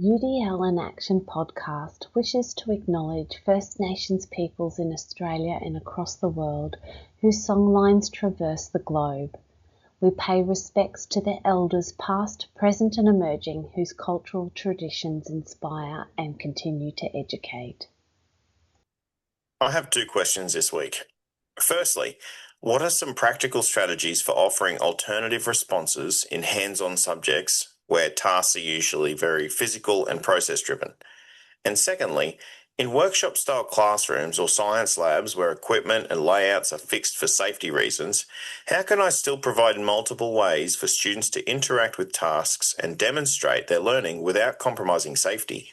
UDL in Action podcast wishes to acknowledge First Nations peoples in Australia and across the world whose songlines traverse the globe. We pay respects to their elders past, present and emerging whose cultural traditions inspire and continue to educate. I have two questions this week. Firstly, what are some practical strategies for offering alternative responses in hands-on subjects where tasks are usually very physical and process-driven? And secondly, in workshop-style classrooms or science labs where equipment and layouts are fixed for safety reasons, how can I still provide multiple ways for students to interact with tasks and demonstrate their learning without compromising safety?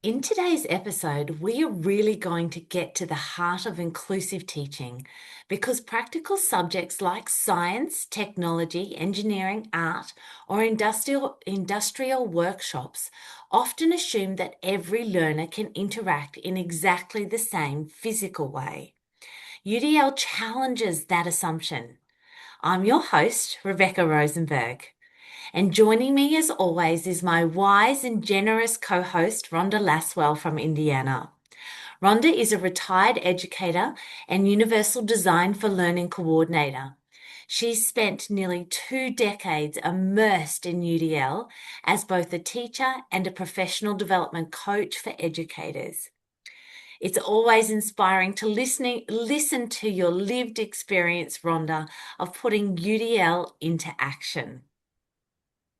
In today's episode, we are really going to get to the heart of inclusive teaching because practical subjects like science, technology, engineering, art, or industrial workshops often assume that every learner can interact in exactly the same physical way. UDL challenges that assumption. I'm your host, Rebecca Rosenberg. And joining me as always is my wise and generous co-host, Rhonda Laswell from Indiana. Rhonda is a retired educator and Universal Design for Learning coordinator. She's spent nearly 2 decades immersed in UDL as both a teacher and a professional development coach for educators. It's always inspiring to listen to your lived experience, Rhonda, of putting UDL into action.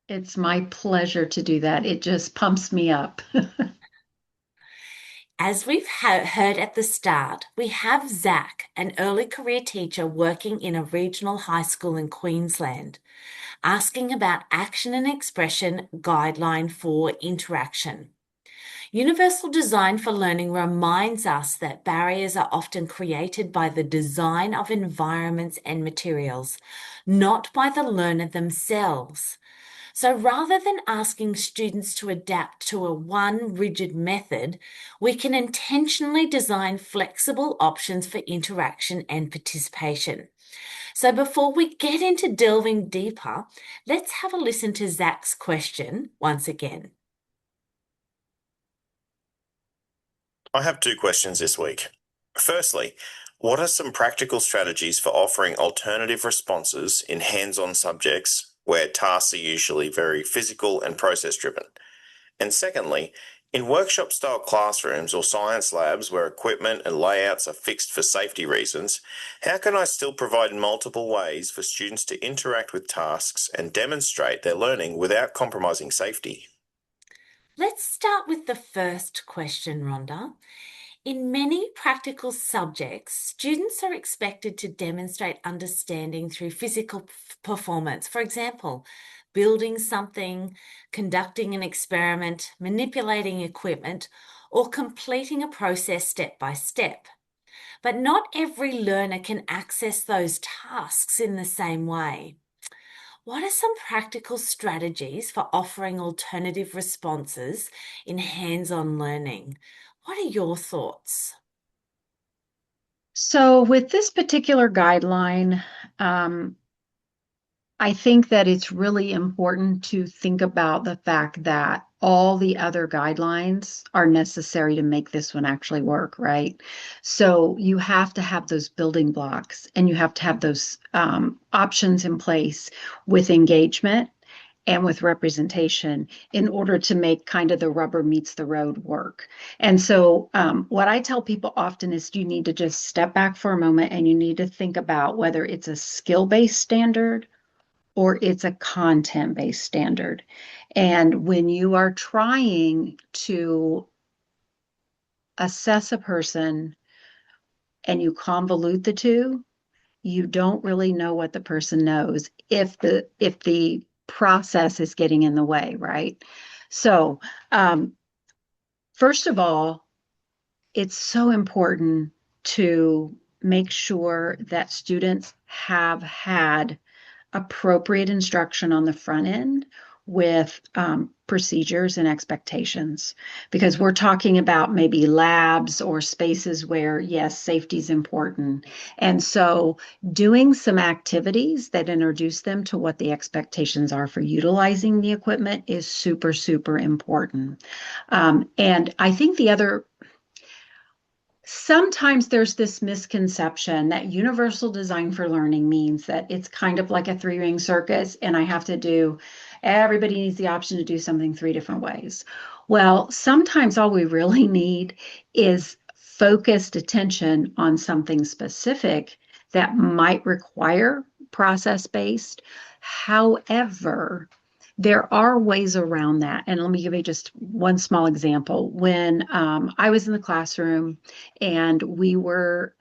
It's my pleasure to do that. It just pumps me up. As we've heard at the start, we have Zach, an early career teacher working in a regional high school in Queensland, asking about Action and Expression Guideline for interaction. Universal Design for Learning reminds us that barriers are often created by the design of environments and materials, not by the learner themselves. So rather than asking students to adapt to one rigid method, we can intentionally design flexible options for interaction and participation. So before we get into delving deeper, let's have a listen to Zach's question once again. I have two questions this week. Firstly, what are some practical strategies for offering alternative responses in hands-on subjects where tasks are usually very physical and process-driven? And secondly, in workshop-style classrooms or science labs where equipment and layouts are fixed for safety reasons, how can I still provide multiple ways for students to interact with tasks and demonstrate their learning without compromising safety? Let's start with the first question, Rhonda. In many practical subjects, students are expected to demonstrate understanding through physical performance. For example, building something, conducting an experiment, manipulating equipment, or completing a process step by step. But not every learner can access those tasks in the same way. What are some practical strategies for offering alternative responses in hands-on learning? What are your thoughts? So with this particular guideline, I think that it's really important to think about the fact that all the other guidelines are necessary to make this one actually work, right? So you have to have those building blocks and you have to have those options in place with engagement and with representation in order to make kind of the rubber meets the road work. And so what I tell people often is you need to just step back for a moment and you need to think about whether it's a skill-based standard or it's a content-based standard. And when you are trying to assess a person and you convolute the two, you don't really know what the person knows if the process is getting in the way, right? So first of all, it's so important to make sure that students have had appropriate instruction on the front end with procedures and expectations, because we're talking about maybe labs or spaces where, yes, safety is important. And so doing some activities that introduce them to what the expectations are for utilizing the equipment is super, super important. And I think sometimes there's this misconception that universal design for learning means that it's kind of like a three-ring circus, and everybody needs the option to do something three different ways. Well, sometimes all we really need is focused attention on something specific that might require process-based. However, there are ways around that. And let me give you just one small example. When I was in the classroom and we were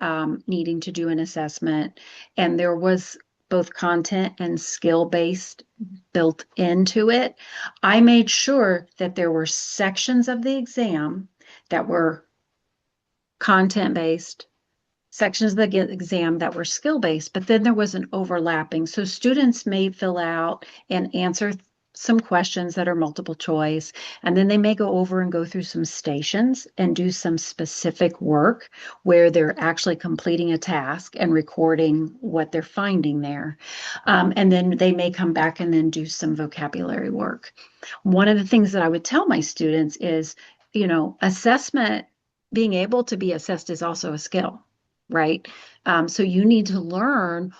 needing to do an assessment, and there was both content and skill-based built into it, I made sure that there were sections of the exam that were content-based, sections of the exam that were skill-based, but then there was an overlapping. So students may fill out and answer some questions that are multiple choice, and then they may go over and go through some stations and do some specific work where they're actually completing a task and recording what they're finding there. And then they may come back and then do some vocabulary work. One of the things that I would tell my students is, assessment, being able to be assessed is also a skill, right? So you need to learn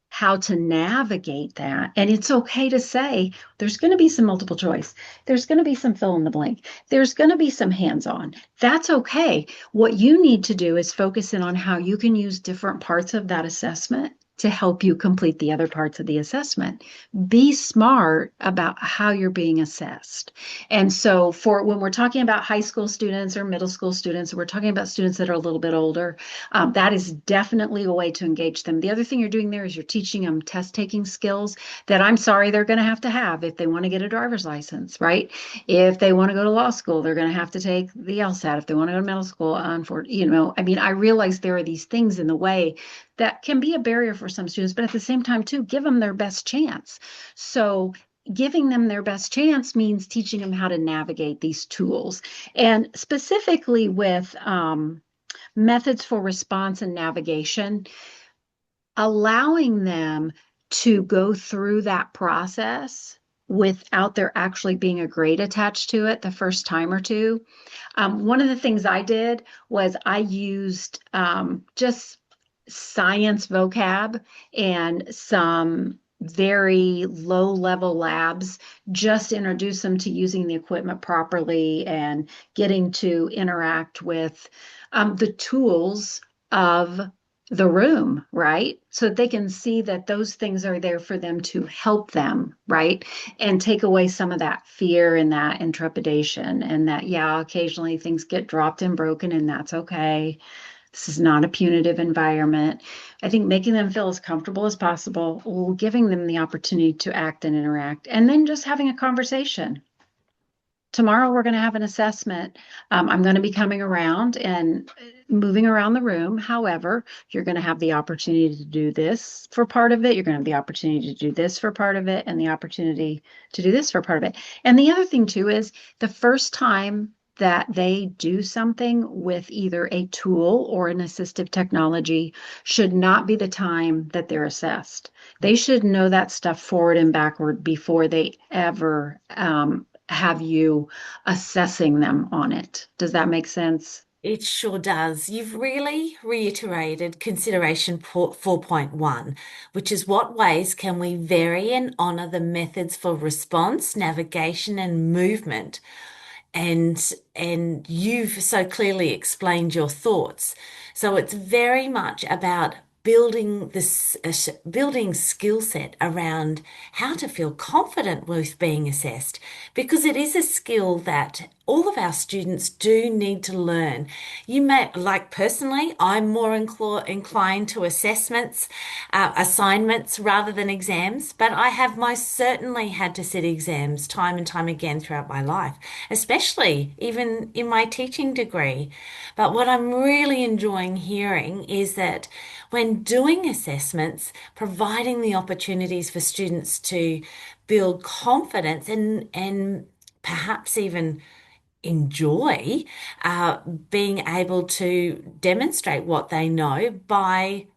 how to navigate that. And it's okay to say, there's going to be some multiple choice. There's going to be some fill in the blank. There's going to be some hands-on. That's okay. What you need to do is focus in on how you can use different parts of that assessment to help you complete the other parts of the assessment. Be smart about how you're being assessed. And so for when we're talking about high school students or middle school students, we're talking about students that are a little bit older, that is definitely a way to engage them. The other thing you're doing there is you're teaching them test taking skills that I'm sorry they're going to have if they want to get a driver's license, right? If they want to go to law school, they're going to have to take the LSAT. If they want to go to middle school, I realize there are these things in the way that can be a barrier for some students, but at the same time too, give them their best chance. So giving them their best chance means teaching them how to navigate these tools. And specifically with methods for response and navigation, allowing them to go through that process without there actually being a grade attached to it the first time or two. One of the things I did was I used just science vocab and some very low level labs, just introduce them to using the equipment properly and getting to interact with the tools of the room, right? So they can see that those things are there for them to help them, right? And take away some of that fear and that intrepidation, and that, yeah, occasionally things get dropped and broken, and that's okay. This is not a punitive environment. I think making them feel as comfortable as possible, giving them the opportunity to act and interact, and then just having a conversation. Tomorrow we're going to have an assessment. I'm going to be coming around and moving around the room. However, you're going to have the opportunity to do this for part of it. You're going to have the opportunity to do this for part of it, and the opportunity to do this for part of it. And the other thing too is the first time that they do something with either a tool or an assistive technology should not be the time that they're assessed. They should know that stuff forward and backward before they ever have you assessing them on it. Does that make sense? It sure does. You've really reiterated consideration 4.1, which is what ways can we vary and honor the methods for response, navigation, and movement. And you've so clearly explained your thoughts. So it's very much about building building skill set around how to feel confident with being assessed, because it is a skill that all of our students do need to learn. You may, like personally, I'm more inclined to assessments, assignments rather than exams, but I have most certainly had to sit exams time and time again throughout my life, especially even in my teaching degree. But what I'm really enjoying hearing is that when doing assessments, providing the opportunities for students to build confidence and perhaps even enjoy being able to demonstrate what they know by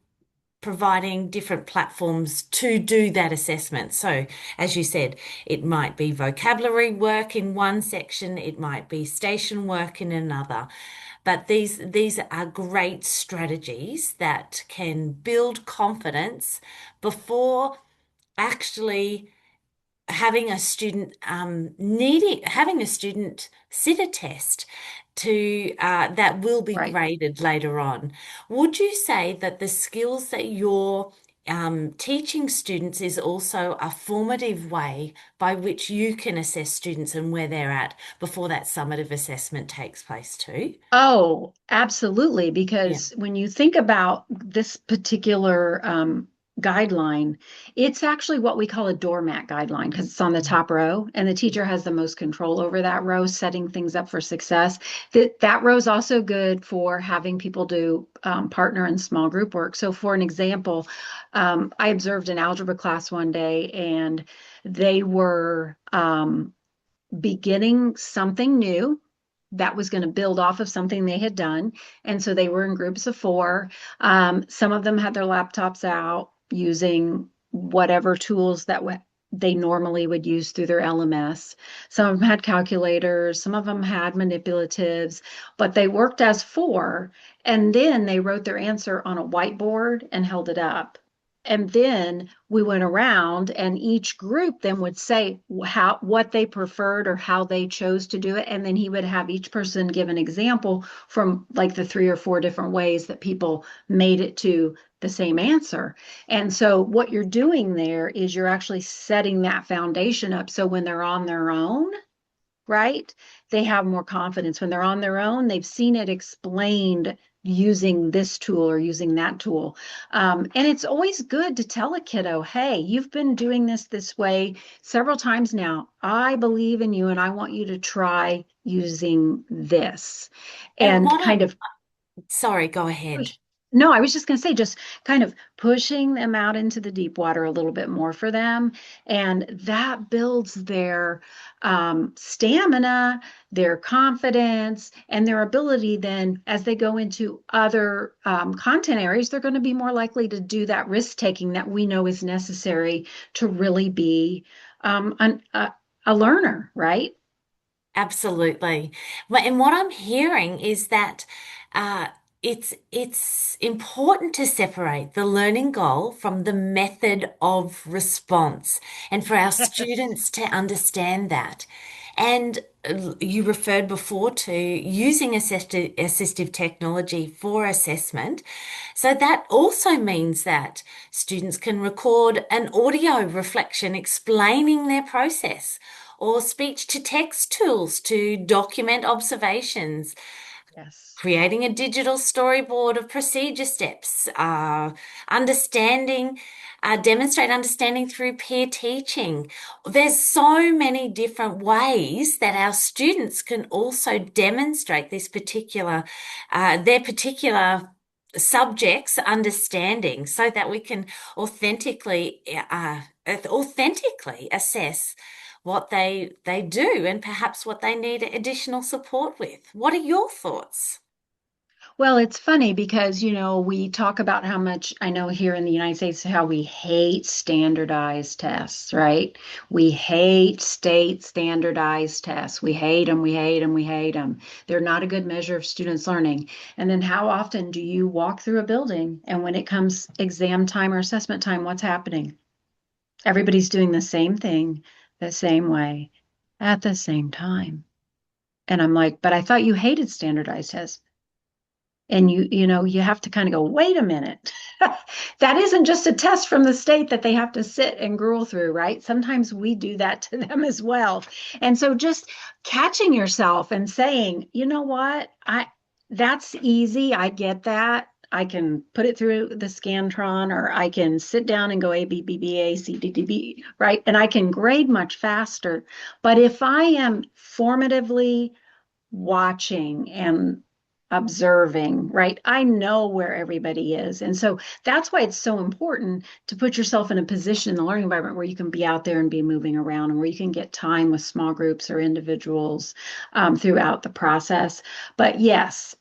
providing different platforms to do that assessment. So, as you said, it might be vocabulary work in one section, it might be station work in another. But these are great strategies that can build confidence before actually having a student sit a test to that will be Right. graded later on. Would you say that the skills that you're teaching students is also a formative way by which you can assess students and where they're at before that summative assessment takes place too? Oh, absolutely. Yeah. Because when you think about this particular guideline, it's actually what we call a doormat guideline because it's on the top row, and the teacher has the most control over that row, setting things up for success. That row is also good for having people do partner and small group work. So, for an example, I observed an algebra class one day, and they were beginning something new that was going to build off of something they had done. And so they were in groups of four. Some of them had their laptops out using whatever tools that they normally would use through their LMS. Some of them had calculators, some of them had manipulatives, but they worked as four. And then they wrote their answer on a whiteboard and held it up. And then we went around, and each group then would say what they preferred or how they chose to do it. And then he would have each person give an example from like the 3 or 4 different ways that people made it to the same answer. And so what you're doing there is you're actually setting that foundation up. So when they're on their own, right, they have more confidence. When they're on their own, they've seen it explained using this tool or using that tool. And it's always good to tell a kiddo, hey, you've been doing this way several times now. I believe in you, and I want you to try using this. And And kind of sorry, go ahead. no, I was just going to say, just kind of pushing them out into the deep water a little bit more for them. And that builds their stamina, their confidence, and their ability then as they go into other content areas, they're going to be more likely to do that risk taking that we know is necessary to really be a learner, right? Absolutely. And what I'm hearing is that uh, it's important to separate the learning goal from the method of response, and for our students to understand that. And you referred before to using assistive technology for assessment. So that also means that students can record an audio reflection explaining their process, or speech to text tools to document observations, Yes. creating a digital storyboard of procedure steps, demonstrate understanding through peer teaching. There's so many different ways that our students can also demonstrate their particular subjects understanding, so that we can authentically assess what they do and perhaps what they need additional support with. What are your thoughts? Well, it's funny because, we talk about how much I know here in the United States, how we hate standardized tests, right? We hate state standardized tests. We hate them, we hate them, we hate them. They're not a good measure of students' learning. And then how often do you walk through a building and when it comes exam time or assessment time, what's happening? Everybody's doing the same thing, the same way, at the same time. And I'm like, but I thought you hated standardized tests. And you have to kind of go, wait a minute. That isn't just a test from the state that they have to sit and gruel through, right? Sometimes we do that to them as well. And so just catching yourself and saying, you know what? That's easy. I get that. I can put it through the Scantron, or I can sit down and go A, B, B, B, A, C, D, D, B, right? And I can grade much faster. But if I am formatively watching and observing, right? I know where everybody is. And so that's why it's so important to put yourself in a position in the learning environment where you can be out there and be moving around, and where you can get time with small groups or individuals throughout the process. But yes,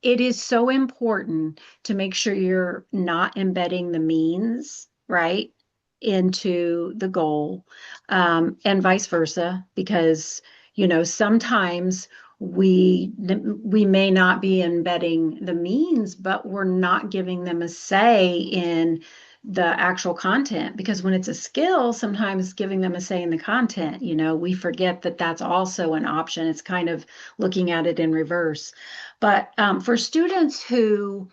it is so important to make sure you're not embedding the means, right, into the goal, and vice versa, because sometimes we may not be embedding the means, but we're not giving them a say in the actual content, because when it's a skill, sometimes giving them a say in the content, we forget that that's also an option. It's kind of looking at it in reverse. But for students who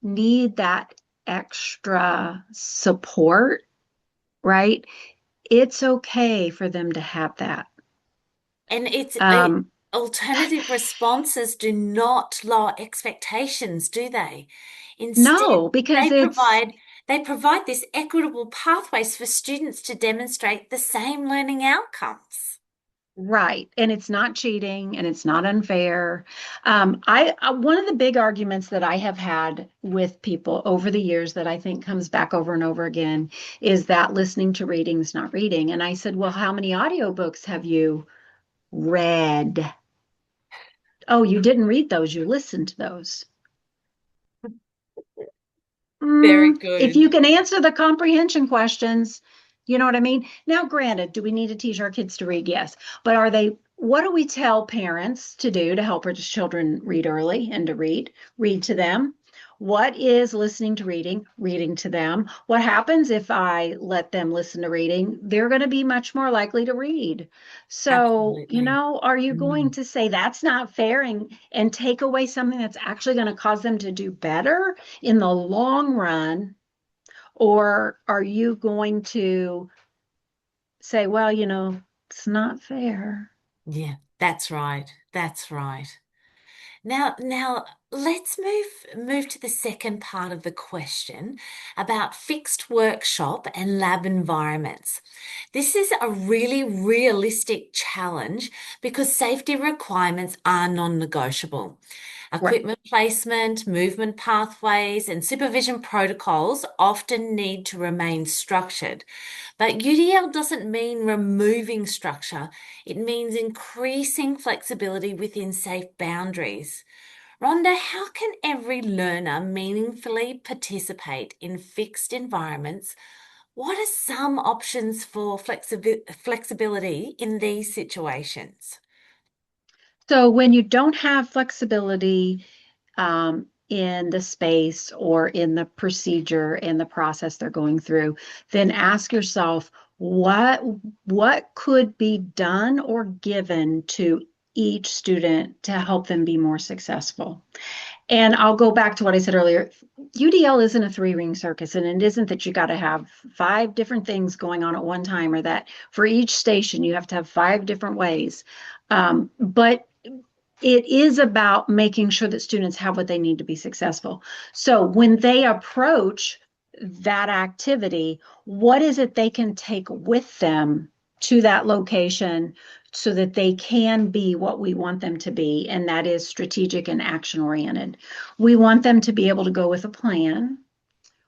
need that extra support, right, it's okay for them to have that. And Um, alternative responses do not lower expectations, do they? Instead, no, because they provide this equitable pathways for students to demonstrate the same learning outcomes. right. And it's not cheating, and it's not unfair. One of the big arguments that I have had with people over the years that I think comes back over and over again is that listening to reading is not reading. And I said, well, how many audiobooks have you read? Oh, you didn't read those, you listened to those. Very If good. you can answer the comprehension questions, you know what I mean? Now, granted, do we need to teach our kids to read? Yes. But what do we tell parents to do to help our children read early and to read? Read to them. What is listening to reading? Reading to them. What happens if I let them listen to reading? They're going to be much more likely to read. So, Absolutely. are you going to say that's not fair and take away something that's actually going to cause them to do better in the long run? Or are you going to say, well, it's not fair? Yeah, that's right. That's right. Now let's move to the second part of the question about fixed workshop and lab environments. This is a really realistic challenge because safety requirements are non-negotiable. Right. Equipment placement, movement pathways, and supervision protocols often need to remain structured. But UDL doesn't mean removing structure, it means increasing flexibility within safe boundaries. Rhonda, how can every learner meaningfully participate in fixed environments? What are some options for flexibility in these situations? So when you don't have flexibility in the space or in the procedure and the process they're going through, then ask yourself what could be done or given to each student to help them be more successful. And I'll go back to what I said earlier. UDL isn't a three-ring circus, and it isn't that you got to have 5 different things going on at one time, or that for each station you have to have 5 different ways. But it is about making sure that students have what they need to be successful. So when they approach that activity, what is it they can take with them to that location so that they can be what we want them to be, and that is strategic and action oriented. We want them to be able to go with a plan.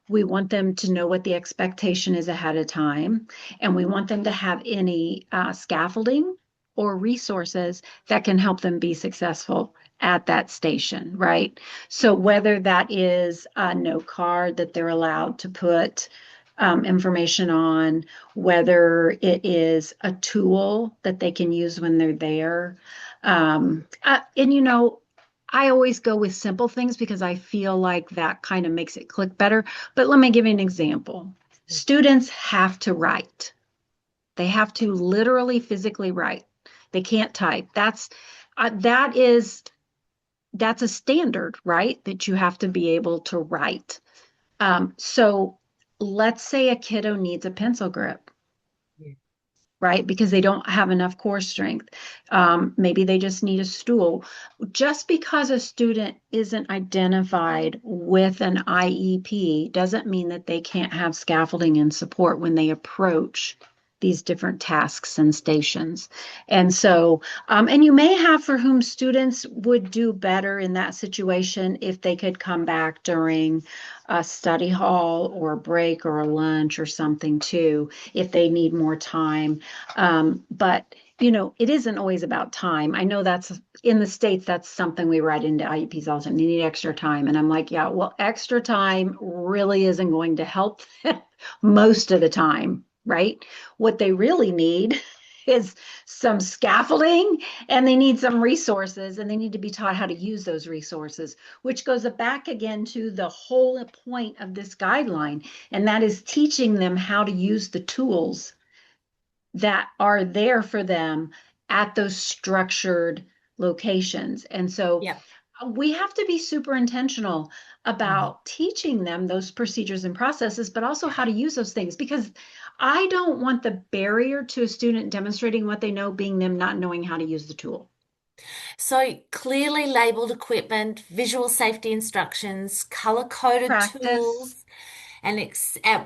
We want them to know what the expectation is ahead of time, and we want them to have any scaffolding or resources that can help them be successful at that station, right? So whether that is a note card that they're allowed to put information on, whether it is a tool that they can use when they're there. And I always go with simple things because I feel like that kind of makes it click better. But let me give you an example. Students have to write. They have to literally physically write. They can't type. That is that's a standard, right? That you have to be able to write. So let's say a kiddo needs a pencil grip, Yeah. right? Because they don't have enough core strength. Maybe they just need a stool. Just because a student isn't identified with an IEP doesn't mean that they can't have scaffolding and support when they approach these different tasks and stations. And so, and you may have for whom students would do better in that situation if they could come back during a study hall or a break or a lunch or something too, if they need more time. But it isn't always about time. I know that's in the States, that's something we write into IEPs all the time. They need extra time. And I'm like, yeah, well, extra time really isn't going to help most of the time, right? What they really need is some scaffolding, and they need some resources, and they need to be taught how to use those resources, which goes back again to the whole point of this guideline. And that is teaching them how to use the tools that are there for them at those structured locations. And so Yeah. we have to be super intentional Mhm. about teaching them those procedures and processes, but also how to use those things, because I don't want the barrier to a student demonstrating what they know being them not knowing how to use the tool. So clearly labeled equipment, visual safety instructions, color-coded Practice. tools, and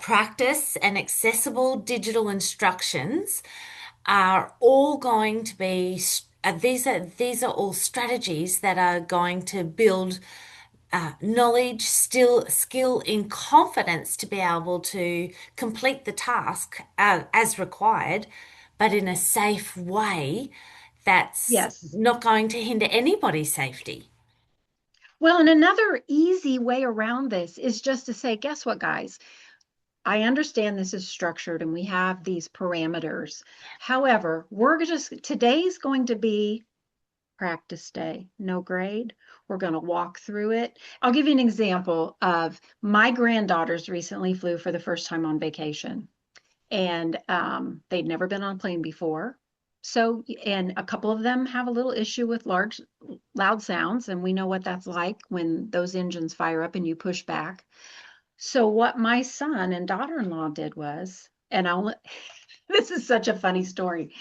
practice and accessible digital instructions are all going to be these are all strategies that are going to build knowledge, skill, and confidence to be able to complete the task as required, but in a safe way that's Yes. not going to hinder anybody's safety. Well, and another easy way around this is just to say, guess what, guys? I understand this is structured and we have these parameters. However, today's going to be practice day, no grade. We're going to walk through it. I'll give you an example of my granddaughters recently flew for the first time on vacation, and they'd never been on a plane before. So, and a couple of them have a little issue with large, loud sounds, and we know what that's like when those engines fire up and you push back. So what my son and daughter-in-law did was, and I'll, this is such a funny story.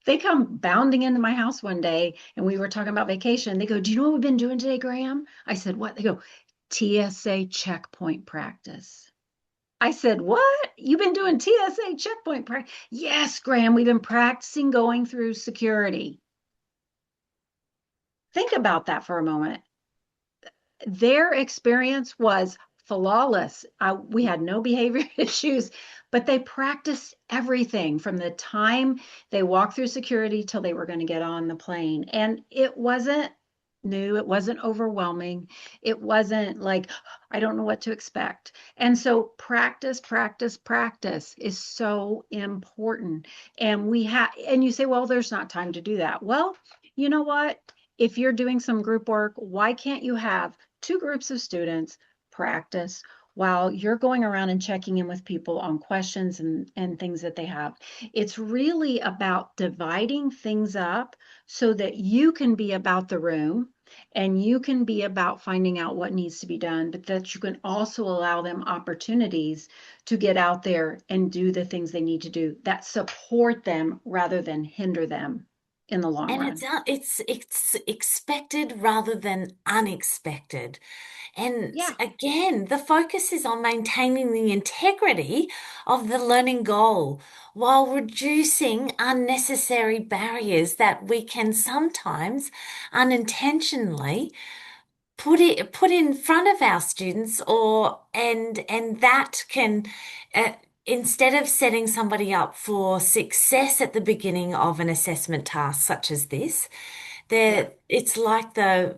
They come bounding into my house one day and we were talking about vacation. They go, "Do you know what we've been doing today, Graham?" I said, "What?" They go, "TSA checkpoint practice." I said, "What? You've been doing TSA checkpoint practice?" "Yes, Graham, we've been practicing going through security." Think about that for a moment. Their experience was flawless. We had no behavior issues, but they practiced everything from the time they walked through security till they were going to get on the plane. And it wasn't new, it wasn't overwhelming. It wasn't like, I don't know what to expect. And so practice, practice, practice is so important. And you say, well, there's not time to do that. Well, you know what? If you're doing some group work, why can't you have two groups of students practice while you're going around and checking in with people on questions and things that they have? It's really about dividing things up so that you can be about the room and you can be about finding out what needs to be done, but that you can also allow them opportunities to get out there and do the things they need to do that support them rather than hinder them in the long And run. it's expected rather than unexpected. And Yeah. again, the focus is on maintaining the integrity of the learning goal while reducing unnecessary barriers that we can sometimes unintentionally put in front of our students, or and that can uh, instead of setting somebody up for success at the beginning of an assessment task such as this, Yeah. it's like the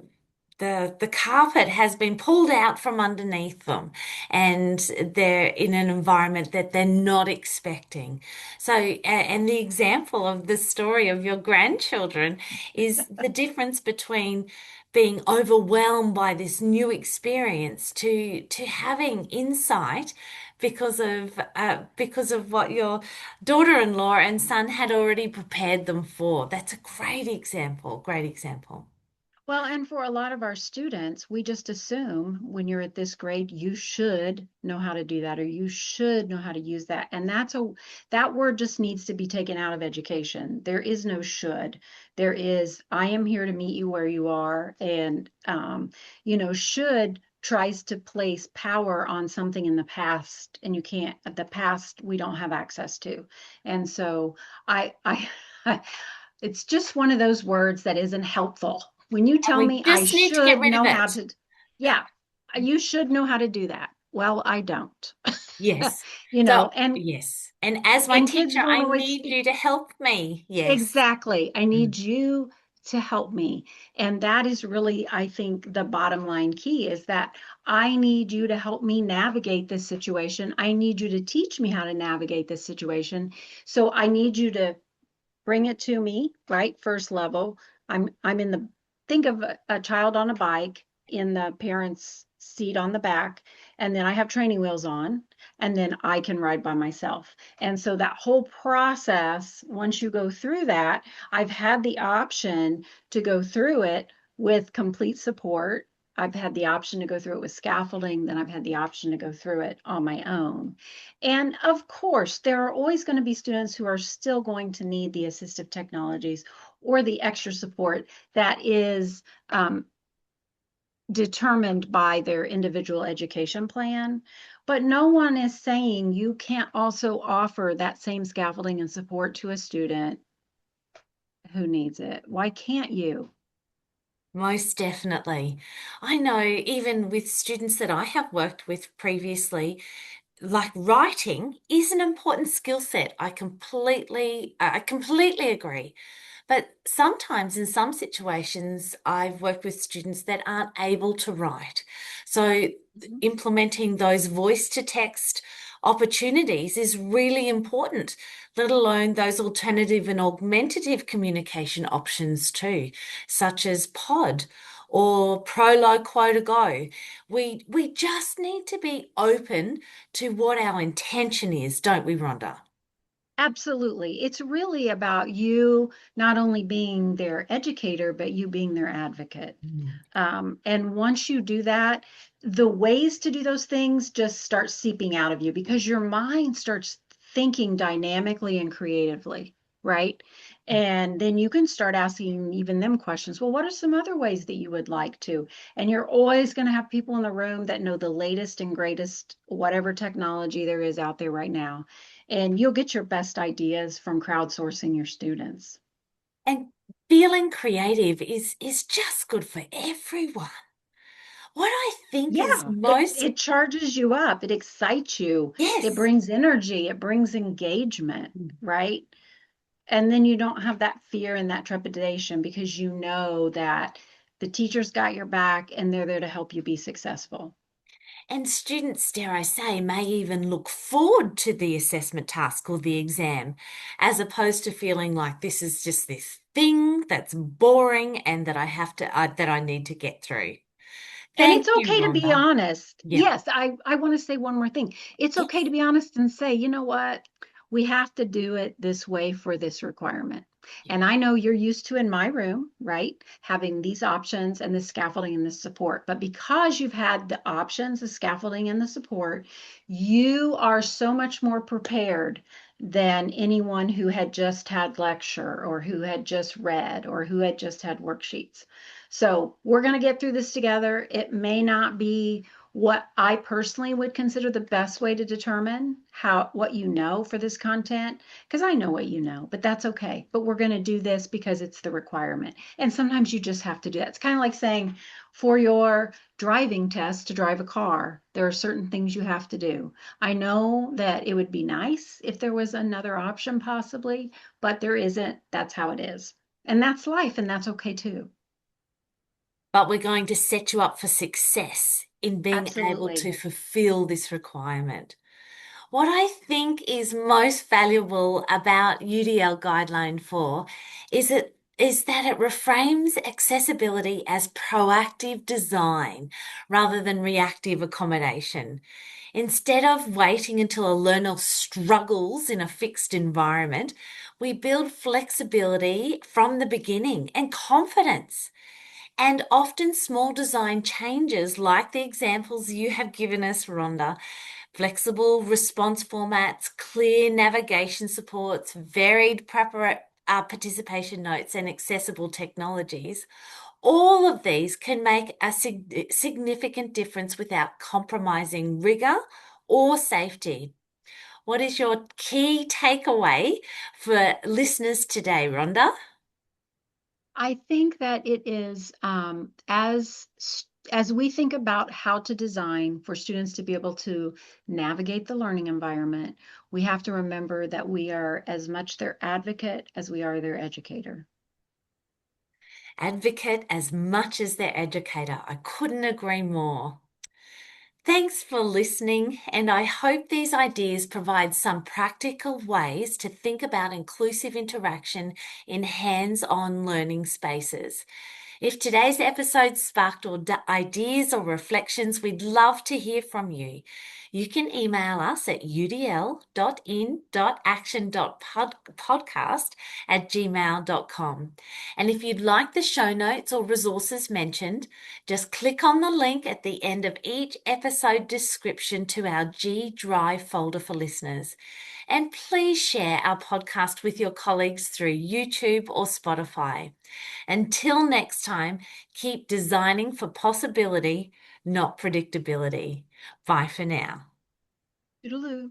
carpet has been pulled out from underneath them, and they're in an environment that they're not expecting. So, and the example of the story of your grandchildren is the difference between being overwhelmed by this new experience to having insight because of what your daughter-in-law and son had already prepared them for. That's a great example. Great example. Well, and for a lot of our students, we just assume when you're at this grade, you should know how to do that, or you should know how to use that. And that word just needs to be taken out of education. There is no should. There is, I am here to meet you where you are. And, should tries to place power on something in the past, and you can't, the past we don't have access to. And so I it's just one of those words that isn't helpful. When you tell We me I just need to get should rid of know how it. to, yeah, you should know how to do that. Well, I don't. Yes. You So, know, and yes. And as my and kids teacher, don't I always need speak. you to help me. Yes. Exactly. I Mm. need you to help me. And that is really, I think, the bottom line key is that I need you to help me navigate this situation. I need you to teach me how to navigate this situation. So I need you to bring it to me, right? First level. I'm in the, think of a child on a bike in the parent's seat on the back, and then I have training wheels on, and then I can ride by myself. And so that whole process, once you go through that, I've had the option to go through it with complete support. I've had the option to go through it with scaffolding, then I've had the option to go through it on my own. And of course, there are always going to be students who are still going to need the assistive technologies or the extra support that is determined by their individual education plan. But no one is saying you can't also offer that same scaffolding and support to a student who needs it. Why can't you? Most definitely. I know even with students that I have worked with previously, like writing is an important skill set. I completely agree. But sometimes in some situations, I've worked with students that aren't able to write. So Mhm. implementing those voice to text opportunities is really important, let alone those alternative and augmentative communication options too, such as Pod or Prolo Quota Go. We just need to be open to what our intention is, don't we, Rhonda? Absolutely. It's really about you not only being their educator, but you being their advocate. Mm. And once you do that, the ways to do those things just start seeping out of you because your mind starts thinking dynamically and creatively, right? And then you can start asking even them questions. Well, what are some other ways that you would like to? And you're always going to have people in the room that know the latest and greatest, whatever technology there is out there right now. And you'll get your best ideas from crowdsourcing your students. And feeling creative is just good for everyone. What I think is Yeah, it most, it charges you up, it excites you, it yes. brings energy, it brings engagement, right? And then you don't have that fear and that trepidation because you know that the teacher's got your back and they're there to help you be successful. And students, dare I say, may even look forward to the assessment task or the exam, as opposed to feeling like this is just this thing that's boring and that I need to get through. And Thank it's you, okay to be Rhonda. honest. Yeah. Yes, I want to say one more thing. It's okay to Yes. be honest and say, you know what? We have to do it this way for this requirement. And I know you're used to in my room, right? Having these options and the scaffolding and the support. But because you've had the options, the scaffolding and the support, you are so much more prepared than anyone who had just had lecture or who had just read or who had just had worksheets. So we're going to get through this together. It may not be what I personally would consider the best way to determine what you know for this content, because I know what you know, but that's okay. But we're going to do this because it's the requirement. And sometimes you just have to do that. It's kind of like saying for your driving test to drive a car, there are certain things you have to do. I know that it would be nice if there was another option possibly, but there isn't. That's how it is. And that's life, and that's okay too. But we're going to set you up for success in being able to Absolutely. fulfill this requirement. What I think is most valuable about UDL Guideline 4 is that it reframes accessibility as proactive design rather than reactive accommodation. Instead of waiting until a learner struggles in a fixed environment, we build flexibility from the beginning and confidence. And often small design changes, like the examples you have given us, Rhonda, flexible response formats, clear navigation supports, varied participation notes, and accessible technologies. All of these can make a significant difference without compromising rigor or safety. What is your key takeaway for listeners today, Rhonda? I think that it is as we think about how to design for students to be able to navigate the learning environment, we have to remember that we are as much their advocate as we are their educator. Advocate as much as their educator. I couldn't agree more. Thanks for listening, and I hope these ideas provide some practical ways to think about inclusive interaction in hands-on learning spaces. If today's episode sparked ideas or reflections, we'd love to hear from you. You can email us at udl.in.action.podcast@gmail.com. And if you'd like the show notes or resources mentioned, just click on the link at the end of each episode description to our G Drive folder for listeners. And please share our podcast with your colleagues through YouTube or Spotify. Until next time, keep designing for possibility, not predictability. Bye for now. Toodaloo.